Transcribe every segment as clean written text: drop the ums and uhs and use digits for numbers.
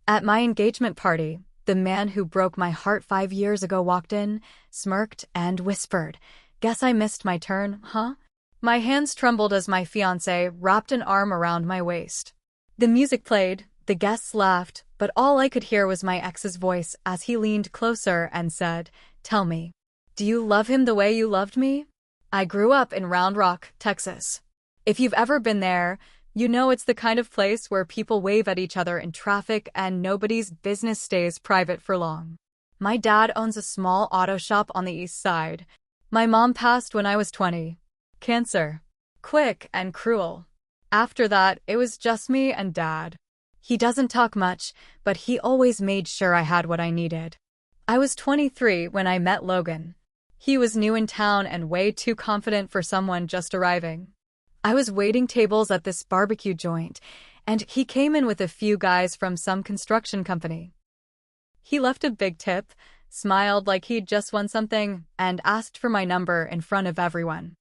At my engagement party, the man who broke my heart 5 years ago walked in, smirked, and whispered, "Guess I missed my turn, huh?" My hands trembled as my fiancé wrapped an arm around my waist. The music played, the guests laughed, but all I could hear was my ex's voice as he leaned closer and said, "Tell me, do you love him the way you loved me?" I grew up in Round Rock, Texas. If you've ever been there, you know it's the kind of place where people wave at each other in traffic and nobody's business stays private for long. My dad owns a small auto shop on the east side. My mom passed when I was 20. Cancer. Quick and cruel. After that, it was just me and Dad. He doesn't talk much, but he always made sure I had what I needed. I was 23 when I met Logan. He was new in town and way too confident for someone just arriving. I was waiting tables at this barbecue joint, and he came in with a few guys from some construction company. He left a big tip, smiled like he'd just won something, and asked for my number in front of everyone.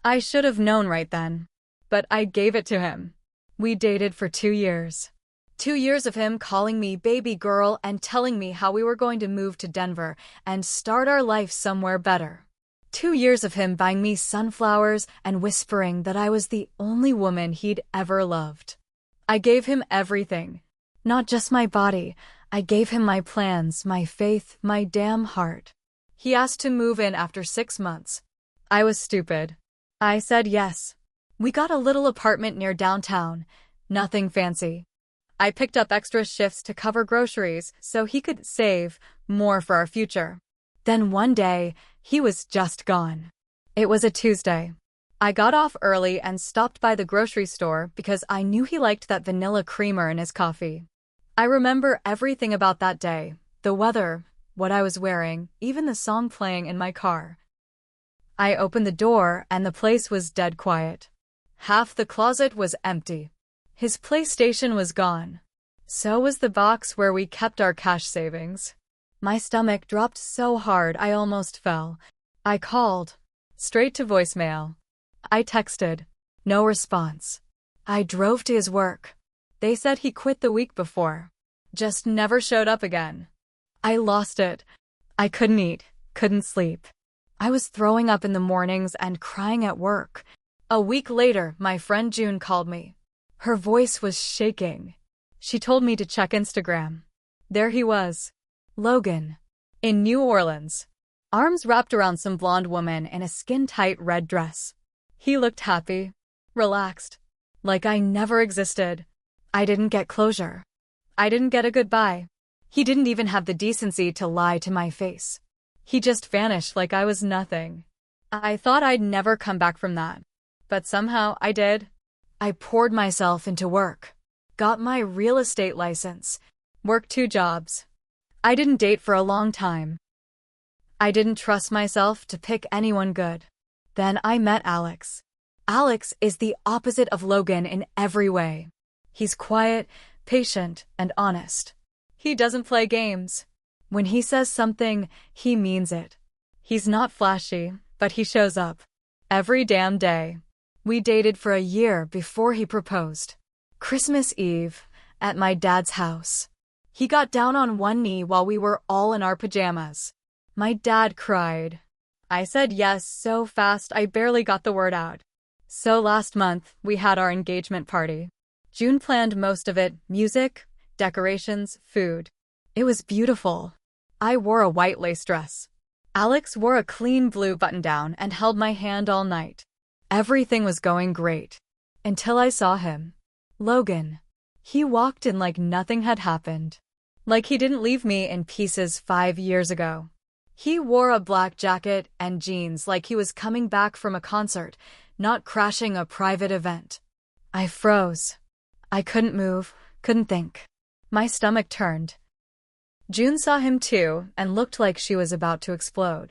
I should have known right then, but I gave it to him. We dated for 2 years. 2 years of him calling me baby girl and telling me how we were going to move to Denver and start our life somewhere better. 2 years of him buying me sunflowers and whispering that I was the only woman he'd ever loved. I gave him everything. Not just my body. I gave him my plans, my faith, my damn heart. He asked to move in after 6 months. I was stupid. I said yes. We got a little apartment near downtown. Nothing fancy. I picked up extra shifts to cover groceries so he could save more for our future. Then one day, he was just gone. It was a Tuesday. I got off early and stopped by the grocery store because I knew he liked that vanilla creamer in his coffee. I remember everything about that day, the weather, what I was wearing, even the song playing in my car. I opened the door and the place was dead quiet. Half the closet was empty. His PlayStation was gone. So was the box where we kept our cash savings. My stomach dropped so hard I almost fell. I called. Straight to voicemail. I texted. No response. I drove to his work. They said he quit the week before. Just never showed up again. I lost it. I couldn't eat, couldn't sleep. I was throwing up in the mornings and crying at work. A week later, my friend June called me. Her voice was shaking. She told me to check Instagram. There he was. Logan. In New Orleans. Arms wrapped around some blonde woman in a skin-tight red dress. He looked happy. Relaxed. Like I never existed. I didn't get closure. I didn't get a goodbye. He didn't even have the decency to lie to my face. He just vanished like I was nothing. I thought I'd never come back from that. But somehow I did. I poured myself into work. Got my real estate license. Worked 2 jobs. I didn't date for a long time. I didn't trust myself to pick anyone good. Then I met Alex. Alex is the opposite of Logan in every way. He's quiet, patient, and honest. He doesn't play games. When he says something, he means it. He's not flashy, but he shows up. Every damn day. We dated for a year before he proposed. Christmas Eve, at my dad's house. He got down on one knee while we were all in our pajamas. My dad cried. I said yes so fast I barely got the word out. So last month, we had our engagement party. June planned most of it, music, decorations, food. It was beautiful. I wore a white lace dress. Alex wore a clean blue button-down and held my hand all night. Everything was going great. Until I saw him. Logan. He walked in like nothing had happened. Like he didn't leave me in pieces 5 years ago. He wore a black jacket and jeans like he was coming back from a concert, not crashing a private event. I froze. I couldn't move, couldn't think. My stomach turned. June saw him too and looked like she was about to explode.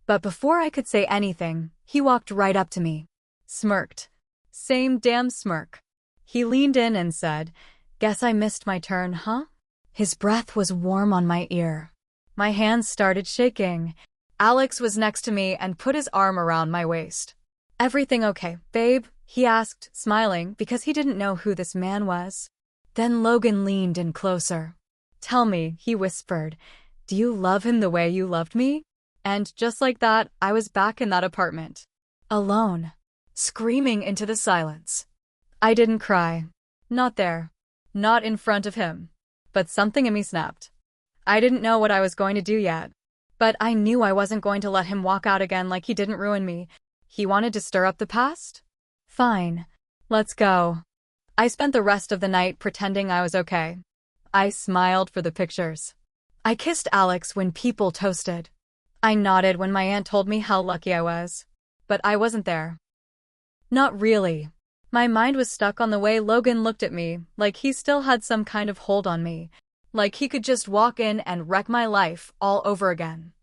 But before I could say anything, he walked right up to me. Smirked. Same damn smirk. He leaned in and said, "Guess I missed my turn, huh?" His breath was warm on my ear. My hands started shaking. Alex was next to me and put his arm around my waist. "Everything okay, babe?" he asked, smiling because he didn't know who this man was. Then Logan leaned in closer. Tell me, he whispered. Do you love him the way you loved me? And just like that, I was back in that apartment. Alone. Screaming into the silence. I didn't cry. Not there. Not in front of him. But something in me snapped. I didn't know what I was going to do yet. But I knew I wasn't going to let him walk out again like he didn't ruin me. He wanted to stir up the past? Fine. Let's go. I spent the rest of the night pretending I was okay. I smiled for the pictures. I kissed Alex when people toasted. I nodded when my aunt told me how lucky I was. But I wasn't there. Not really. My mind was stuck on the way Logan looked at me, like he still had some kind of hold on me. Like he could just walk in and wreck my life all over again.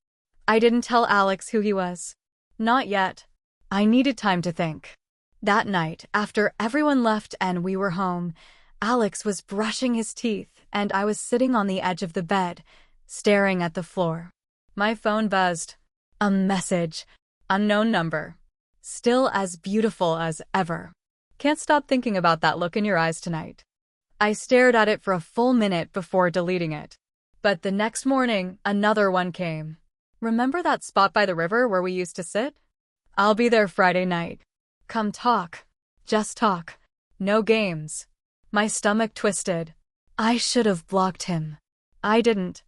I didn't tell Alex who he was. Not yet. I needed time to think. That night, after everyone left and we were home, Alex was brushing his teeth and I was sitting on the edge of the bed, staring at the floor. My phone buzzed. A message. Unknown number. Still as beautiful as ever. Can't stop thinking about that look in your eyes tonight. I stared at it for a full minute before deleting it. But the next morning, another one came. Remember that spot by the river where we used to sit? I'll be there Friday night. Come talk. Just talk. No games. My stomach twisted. I should have blocked him. I didn't.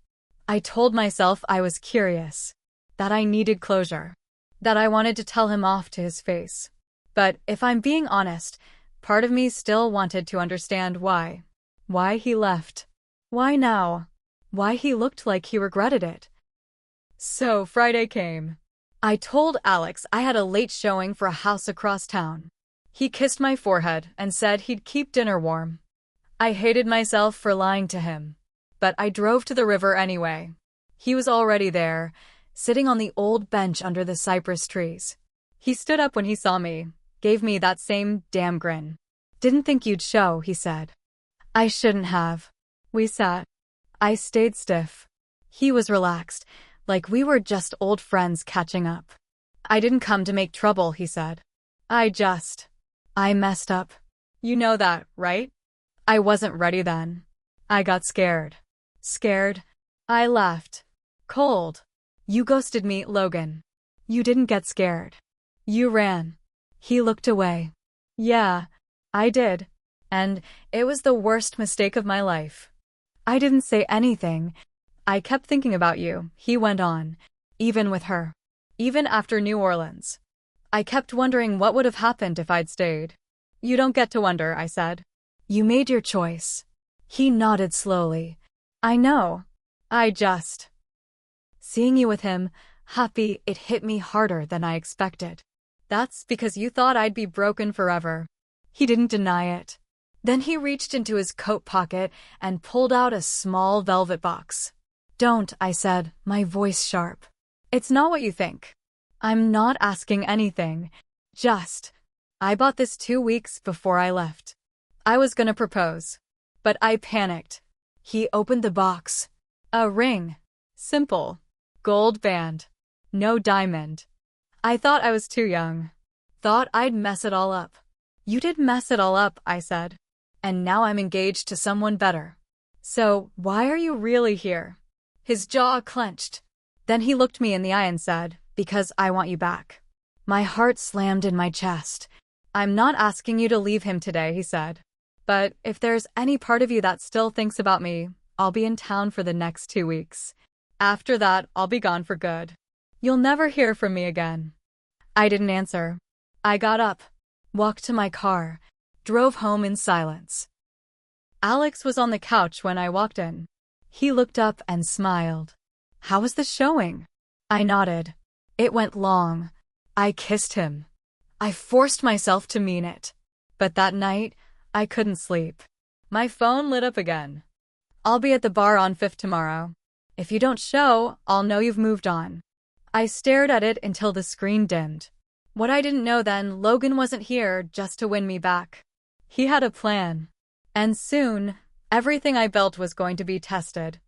I told myself I was curious. That I needed closure. That I wanted to tell him off to his face. But if I'm being honest, part of me still wanted to understand why. Why he left. Why now? Why he looked like he regretted it. So Friday came. I told Alex I had a late showing for a house across town. He kissed my forehead and said he'd keep dinner warm. I hated myself for lying to him. But I drove to the river anyway. He was already there, sitting on the old bench under the cypress trees. He stood up when he saw me, gave me that same damn grin. Didn't think you'd show, he said. I shouldn't have. We sat. I stayed stiff. He was relaxed, like we were just old friends catching up. I didn't come to make trouble, he said. I messed up. You know that, right? I wasn't ready then. I got scared. Scared? I laughed. Cold. You ghosted me, Logan. You didn't get scared. You ran. He looked away. Yeah, I did. And it was the worst mistake of my life. I didn't say anything. I kept thinking about you, he went on. Even with her. Even after New Orleans. I kept wondering what would have happened if I'd stayed. You don't get to wonder, I said. You made your choice. He nodded slowly. I know. Seeing you with him, happy, it hit me harder than I expected. That's because you thought I'd be broken forever. He didn't deny it. Then he reached into his coat pocket and pulled out a small velvet box. Don't, I said, my voice sharp. It's not what you think. I'm not asking anything. I bought this 2 weeks before I left. I was gonna propose. But I panicked. He opened the box. A ring. Simple. Gold band. No diamond. I thought I was too young. Thought I'd mess it all up. You did mess it all up, I said. And now I'm engaged to someone better. So, why are you really here? His jaw clenched. Then he looked me in the eye and said, because I want you back. My heart slammed in my chest. I'm not asking you to leave him today, he said. But if there's any part of you that still thinks about me, I'll be in town for the next 2 weeks. After that, I'll be gone for good. You'll never hear from me again. I didn't answer. I got up, walked to my car, drove home in silence. Alex was on the couch when I walked in. He looked up and smiled. How was the showing? I nodded. It went long. I kissed him. I forced myself to mean it. But that night, I couldn't sleep. My phone lit up again. I'll be at the bar on 5th tomorrow. If you don't show, I'll know you've moved on. I stared at it until the screen dimmed. What I didn't know then, Logan wasn't here just to win me back. He had a plan. And soon, everything I built was going to be tested.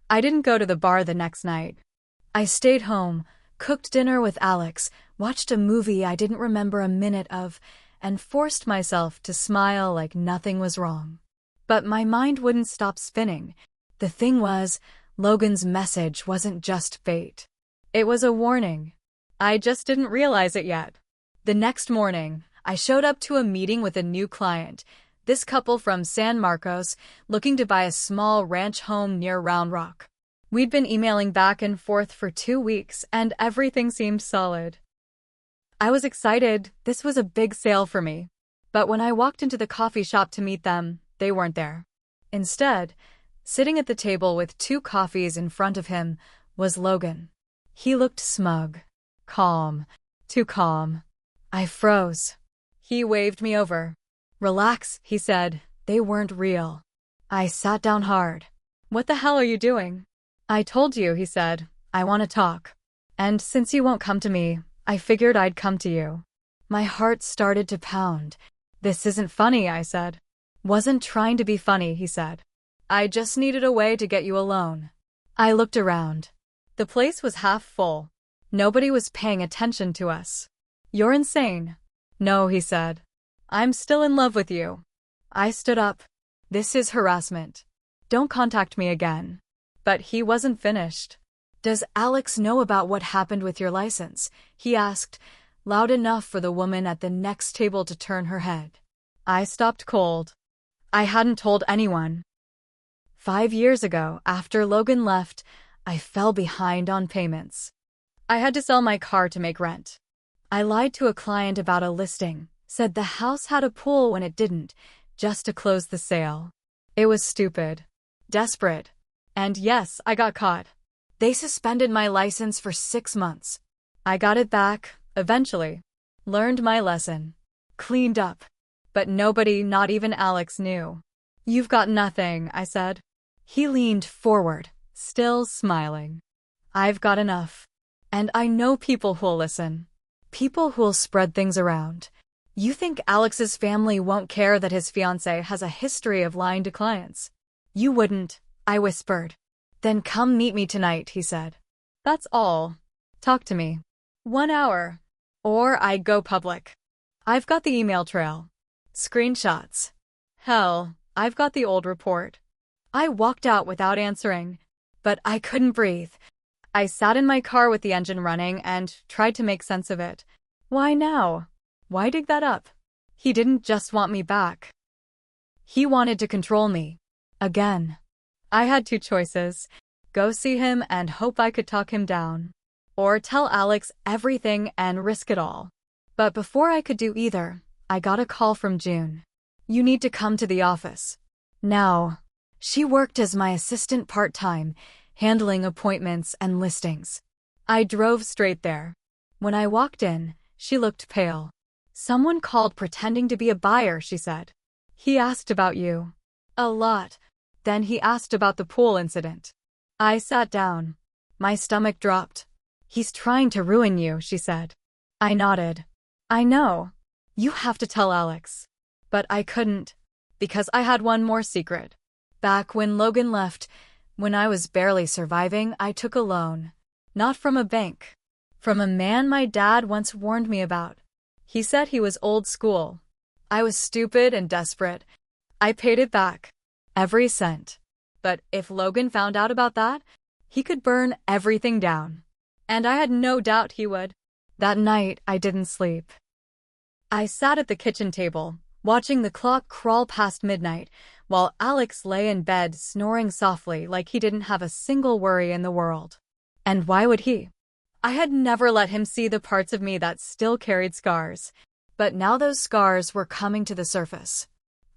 I didn't go to the bar the next night. I stayed home, cooked dinner with Alex, watched a movie I didn't remember a minute of, and forced myself to smile like nothing was wrong. But my mind wouldn't stop spinning. The thing was, Logan's message wasn't just bait. It was a warning. I just didn't realize it yet. The next morning, I showed up to a meeting with a new client, this couple from San Marcos, looking to buy a small ranch home near Round Rock. We'd been emailing back and forth for 2 weeks, and everything seemed solid. I was excited. This was a big sale for me. But when I walked into the coffee shop to meet them, they weren't there. Instead, sitting at the table with 2 coffees in front of him was Logan. He looked smug. Calm. Too calm. I froze. He waved me over. "Relax," he said. They weren't real. I sat down hard. "What the hell are you doing?" "I told you," he said. "I want to talk. And since you won't come to me, I figured I'd come to you." My heart started to pound. "This isn't funny," I said. "Wasn't trying to be funny," he said. "I just needed a way to get you alone." I looked around. The place was half full. Nobody was paying attention to us. "You're insane." "No," he said. "I'm still in love with you." I stood up. "This is harassment. Don't contact me again." But he wasn't finished. "Does Alex know about what happened with your license?" he asked, loud enough for the woman at the next table to turn her head. I stopped cold. I hadn't told anyone. 5 years ago, after Logan left, I fell behind on payments. I had to sell my car to make rent. I lied to a client about a listing, said the house had a pool when it didn't, just to close the sale. It was stupid. Desperate. And yes, I got caught. They suspended my license for 6 months. I got it back, eventually. Learned my lesson. Cleaned up. But nobody, not even Alex, knew. "You've got nothing," I said. He leaned forward, still smiling. "I've got enough. And I know people who'll listen. People who'll spread things around. You think Alex's family won't care that his fiancé has a history of lying to clients?" "You wouldn't," I whispered. "Then come meet me tonight," he said. "That's all. Talk to me. 1 hour. Or I go public. I've got the email trail. Screenshots. Hell, I've got the old report." I walked out without answering, but I couldn't breathe. I sat in my car with the engine running and tried to make sense of it. Why now? Why dig that up? He didn't just want me back. He wanted to control me. Again. I had 2 choices. Go see him and hope I could talk him down. Or tell Alex everything and risk it all. But before I could do either, I got a call from June. "You need to come to the office." Now. She worked as my assistant part-time, handling appointments and listings. I drove straight there. When I walked in, she looked pale. "Someone called pretending to be a buyer," she said. "He asked about you." "A lot." Then he asked about the pool incident. I sat down. My stomach dropped. "He's trying to ruin you," she said. I nodded. "I know. You have to tell Alex." But I couldn't, because I had one more secret. Back when Logan left, when I was barely surviving, I took a loan. Not from a bank. From a man my dad once warned me about. He said he was old school. I was stupid and desperate. I paid it back. Every cent. But if Logan found out about that, he could burn everything down. And I had no doubt he would. That night, I didn't sleep. I sat at the kitchen table, watching the clock crawl past midnight, while Alex lay in bed snoring softly like he didn't have a single worry in the world. And why would he? I had never let him see the parts of me that still carried scars. But now those scars were coming to the surface.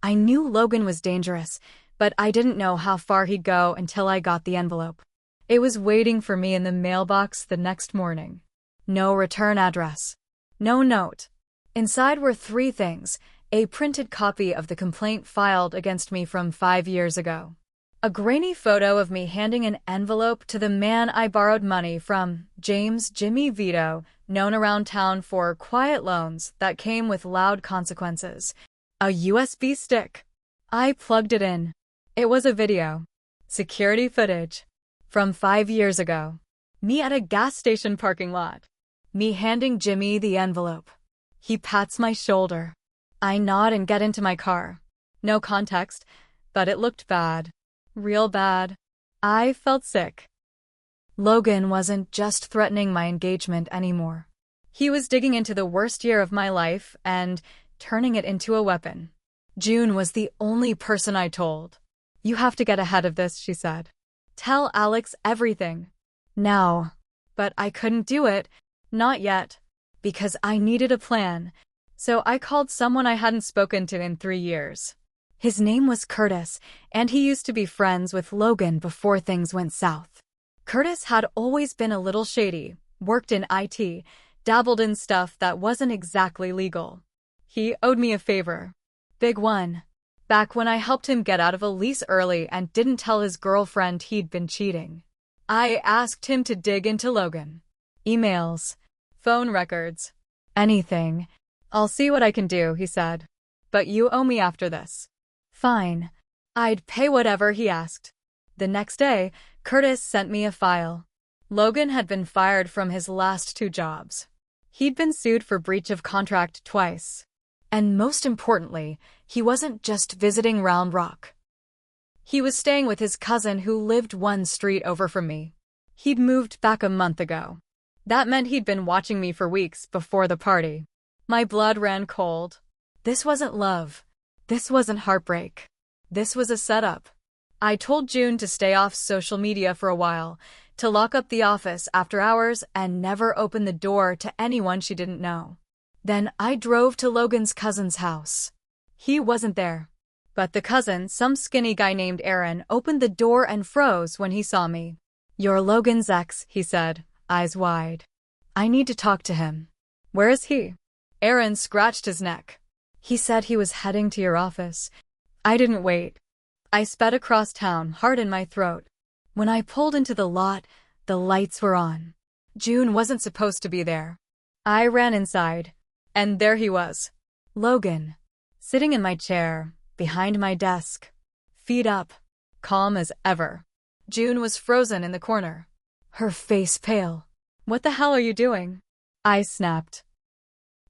I knew Logan was dangerous, but I didn't know how far he'd go until I got the envelope. It was waiting for me in the mailbox the next morning. No return address. No note. Inside were 3 things: a printed copy of the complaint filed against me from 5 years ago, a grainy photo of me handing an envelope to the man I borrowed money from, James Jimmy Vito, known around town for quiet loans that came with loud consequences, a USB stick. I plugged it in. It was a video. Security footage. From 5 years ago. Me at a gas station parking lot. Me handing Jimmy the envelope. He pats my shoulder. I nod and get into my car. No context, but it looked bad. Real bad. I felt sick. Logan wasn't just threatening my engagement anymore. He was digging into the worst year of my life and turning it into a weapon. June was the only person I told. You have to get ahead of this, she said. Tell Alex everything. Now. But I couldn't do it. Not yet. Because I needed a plan. So I called someone I hadn't spoken to in 3 years. His name was Curtis, and he used to be friends with Logan before things went south. Curtis had always been a little shady, worked in IT, dabbled in stuff that wasn't exactly legal. He owed me a favor. Big one. Back when I helped him get out of a lease early and didn't tell his girlfriend he'd been cheating. I asked him to dig into Logan. Emails, phone records, anything. I'll see what I can do, he said. But you owe me after this. Fine. I'd pay whatever he asked. The next day, Curtis sent me a file. Logan had been fired from his last 2 jobs. He'd been sued for breach of contract twice. And most importantly, he wasn't just visiting Round Rock. He was staying with his cousin who lived 1 street over from me. He'd moved back a month ago. That meant he'd been watching me for weeks before the party. My blood ran cold. This wasn't love. This wasn't heartbreak. This was a setup. I told June to stay off social media for a while, to lock up the office after hours and never open the door to anyone she didn't know. Then I drove to Logan's cousin's house. He wasn't there. But the cousin, some skinny guy named Aaron, opened the door and froze when he saw me. You're Logan's ex, he said, eyes wide. I need to talk to him. Where is he? Aaron scratched his neck. He said he was heading to your office. I didn't wait. I sped across town, heart in my throat. When I pulled into the lot, the lights were on. June wasn't supposed to be there. I ran inside, and there he was. Logan, sitting in my chair, behind my desk, feet up, calm as ever. June was frozen in the corner, her face pale. What the hell are you doing? I snapped.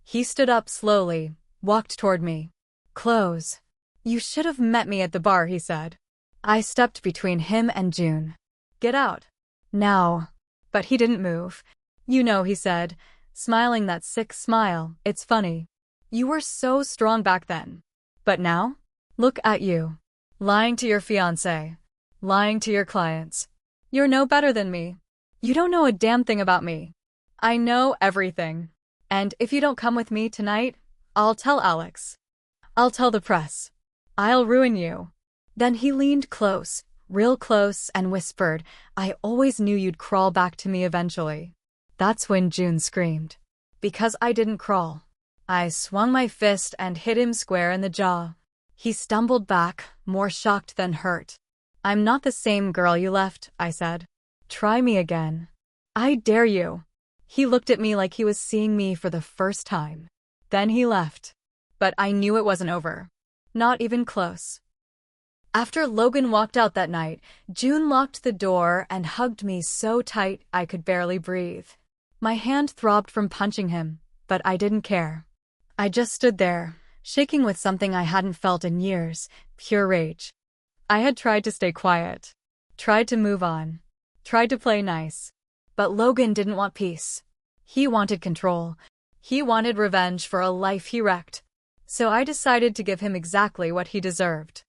He stood up slowly, walked toward me. Close. You should have met me at the bar, he said. I stepped between him and June. Get out. Now. But he didn't move. You know, he said, smiling that sick smile, it's funny. You were so strong back then. But now? Look at you. Lying to your fiancé. Lying to your clients. You're no better than me. You don't know a damn thing about me. I know everything. And if you don't come with me tonight, I'll tell Alex. I'll tell the press. I'll ruin you. Then he leaned close, real close, and whispered, I always knew you'd crawl back to me eventually. That's when June screamed. Because I didn't crawl. I swung my fist and hit him square in the jaw. He stumbled back, more shocked than hurt. I'm not the same girl you left, I said. Try me again. I dare you. He looked at me like he was seeing me for the first time. Then he left. But I knew it wasn't over. Not even close. After Logan walked out that night, June locked the door and hugged me so tight I could barely breathe. My hand throbbed from punching him, but I didn't care. I just stood there, shaking with something I hadn't felt in years, pure rage. I had tried to stay quiet, tried to move on, tried to play nice. But Logan didn't want peace. He wanted control. He wanted revenge for a life he wrecked. So I decided to give him exactly what he deserved.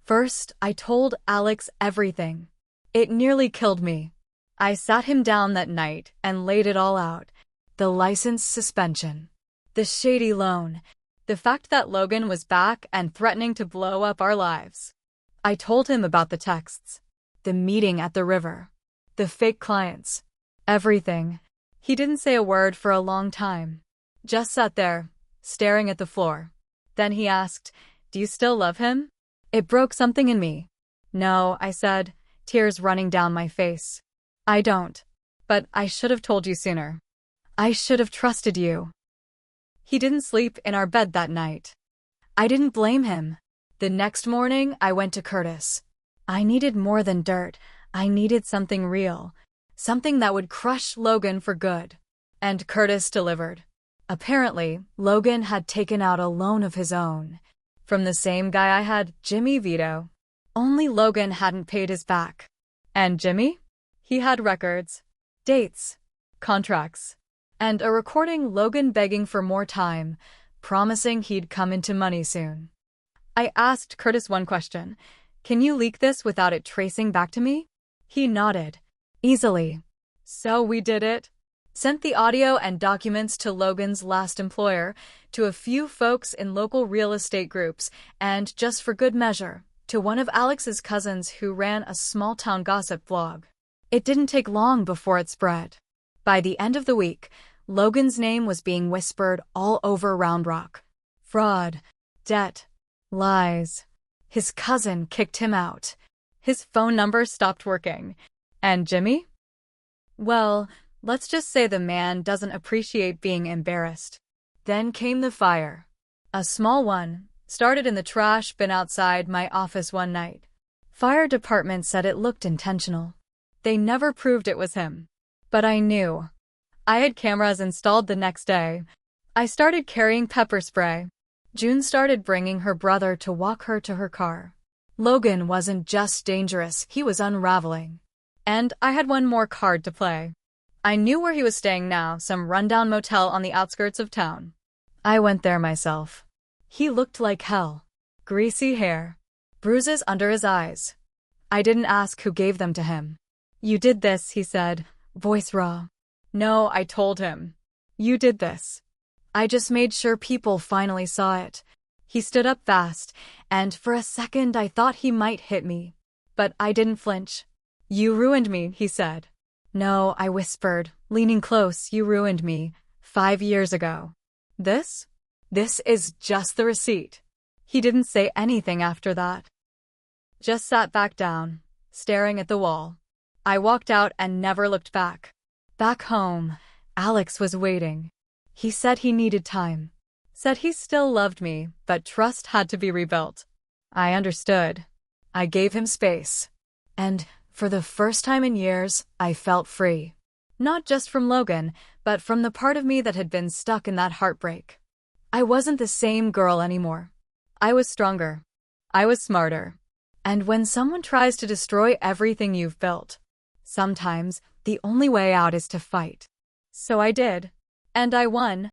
First, I told Alex everything. It nearly killed me. I sat him down that night and laid it all out. The license suspension. The shady loan. The fact that Logan was back and threatening to blow up our lives. I told him about the texts. The meeting at the river. The fake clients. Everything. He didn't say a word for a long time. Just sat there, staring at the floor. Then he asked, Do you still love him? It broke something in me. No, I said, tears running down my face. I don't. But I should have told you sooner. I should have trusted you. He didn't sleep in our bed that night. I didn't blame him. The next morning, I went to Curtis. I needed more than dirt. I needed something real. Something that would crush Logan for good. And Curtis delivered. Apparently, Logan had taken out a loan of his own. From the same guy I had, Jimmy Vito. Only Logan hadn't paid his back. And Jimmy? He had records, dates, contracts, and a recording Logan begging for more time, promising he'd come into money soon. I asked Curtis one question. Can you leak this without it tracing back to me? He nodded. Easily. So we did it. Sent the audio and documents to Logan's last employer, to a few folks in local real estate groups, and, just for good measure, to one of Alex's cousins who ran a small-town gossip blog. It didn't take long before it spread. By the end of the week, Logan's name was being whispered all over Round Rock. Fraud, debt, lies. His cousin kicked him out. His phone number stopped working. And Jimmy? Well, let's just say the man doesn't appreciate being embarrassed. Then came the fire. A small one, started in the trash bin outside my office one night. Fire department said it looked intentional. They never proved it was him. But I knew. I had cameras installed the next day. I started carrying pepper spray. June started bringing her brother to walk her to her car. Logan wasn't just dangerous, he was unraveling. And I had one more card to play. I knew where he was staying now, some rundown motel on the outskirts of town. I went there myself. He looked like hell. Greasy hair. Bruises under his eyes. I didn't ask who gave them to him. You did this, he said, voice raw. No, I told him. You did this. I just made sure people finally saw it. He stood up fast, and for a second I thought he might hit me. But I didn't flinch. You ruined me, he said. No, I whispered, leaning close, you ruined me, 5 years ago. This? This is just the receipt. He didn't say anything after that. Just sat back down, staring at the wall. I walked out and never looked back. Back home, Alex was waiting. He said he needed time. Said he still loved me, but trust had to be rebuilt. I understood. I gave him space. And, for the first time in years, I felt free. Not just from Logan, but from the part of me that had been stuck in that heartbreak. I wasn't the same girl anymore. I was stronger. I was smarter. And when someone tries to destroy everything you've built, sometimes the only way out is to fight. So I did. And I won.